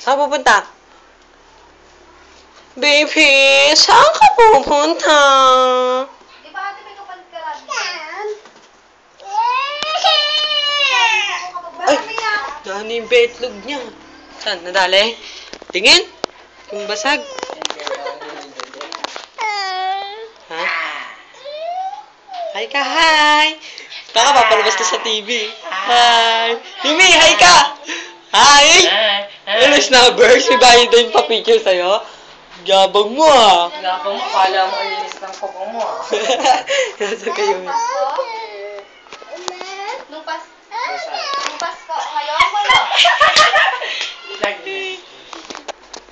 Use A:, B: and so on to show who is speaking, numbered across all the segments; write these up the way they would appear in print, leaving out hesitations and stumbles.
A: Saan pupunta? Baby, saan ka pupunta?
B: Di ba ate may kapalit ka lagi?
A: Ay, dami yung betlog niya. Saan? Nadali? Tingin? Yung basag? Ha? Hi ka, hi! Baka papalabas ka sa TV. Hi! Yumi, hi ka! Hi! Ano, snabbers? May bayad din pa picture sa'yo? Gabang mo ah!
C: Gapang mo, kala mo alinis ng kokong mo ah.
A: Nasa kayo.
B: Nung Pasko, ngayon wala.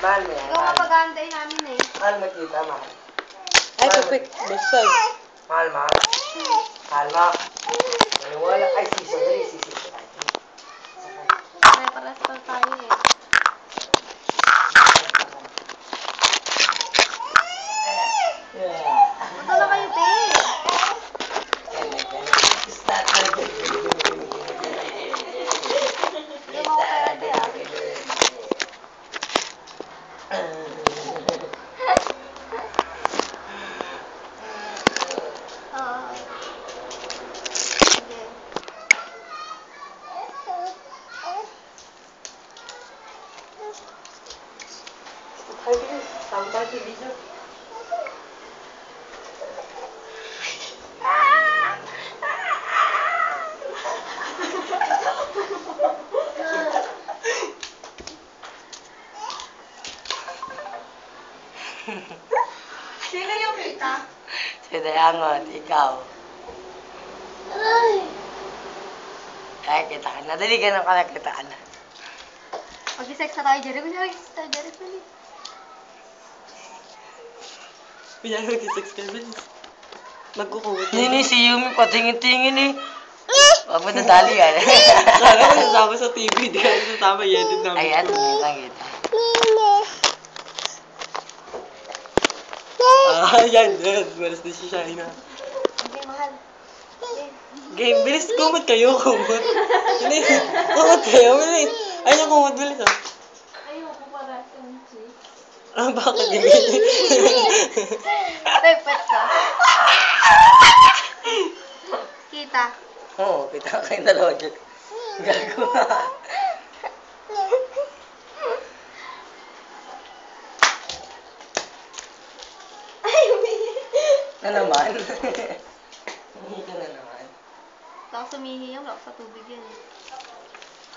C: Mahal mo yan,
B: Ikaw
C: mahal.
B: mapag-aantay namin eh.
C: Mahal mo tita, mahal.
A: Ay, pupik. Basag.
C: Mahal, mahal. Mahal mo. Maniwala. Ay, siso. Dali, siso.
B: May paras pa tayo eh. Punta na kayo, te. Hindi mo ako kaya, te ah. Oo. Sige.
A: Sampai di video.
B: Sino yung kita?
C: Si Dayangot, ikaw.
B: Ay.
C: Ay, kita ka na. Dali ka na pala, kita ka na.
B: Mag-sex na tayo, Jerry. Kunyari, sex tayo, Jerry. Dali.
A: Pinano mag-sex ka, bilis. Magkukuwit.
C: Nini, si Yumi, patingin-tingin eh. Huwag mo nadali yan.
A: Sana ko nasama sa TV, di ka nasama, i-edit namin.
C: Ayan, kita.
A: Ah, yan. Malas na si Shaina.
B: Okay, mahal. Okay.
A: Game, bilis, kumot kayo, kumot. Hindi, kumot kayo, bilis. Ayun yung kumot, bilis ah.
B: Ayoko para sa cheese.
A: Ah, bakit ganyan?
B: Pepet ka. Kita.
C: Oo, kita kayo na logic. Gagawa.
B: Ay, umihi.
C: Na naman. Hindi ka na naman.
B: Tapos umihi yung lock sa tubig yan eh.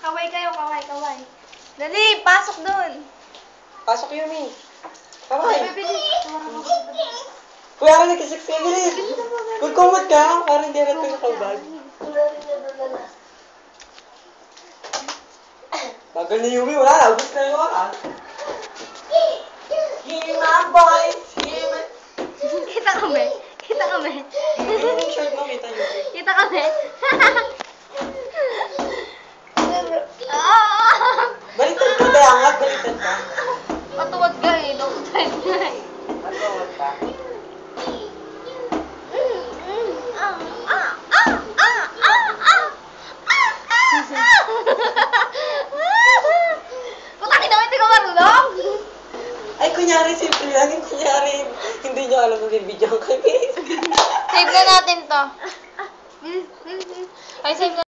B: Kaway kayo, kaway. Dali, pasok dun.
A: Pasok, Yumi.
B: Ay,
A: Kaway.
B: bibilis.
A: Kuya ka nag-sex ka, bilis. Magkumot ka, parang hindi natin yung kalbag. Bagal ni Yumi, wala na. Ubus na yung oras. Hima, boys! Hima!
B: Kita kami.
A: Yung shirt mo, kita Yumi.
B: Kita kami.
A: Baliktad ka, dayangat, baliktad ka.
B: Patuwad ka eh. Don't try nga eh.
C: Matawag ka.
B: Putang ina mo, hindi ka marunong?
A: Ay, kunyari, simple lang. Yung kunyari, hindi nyo alam kung video ang kami.
B: Save na natin to. Bilis. Ay, save na.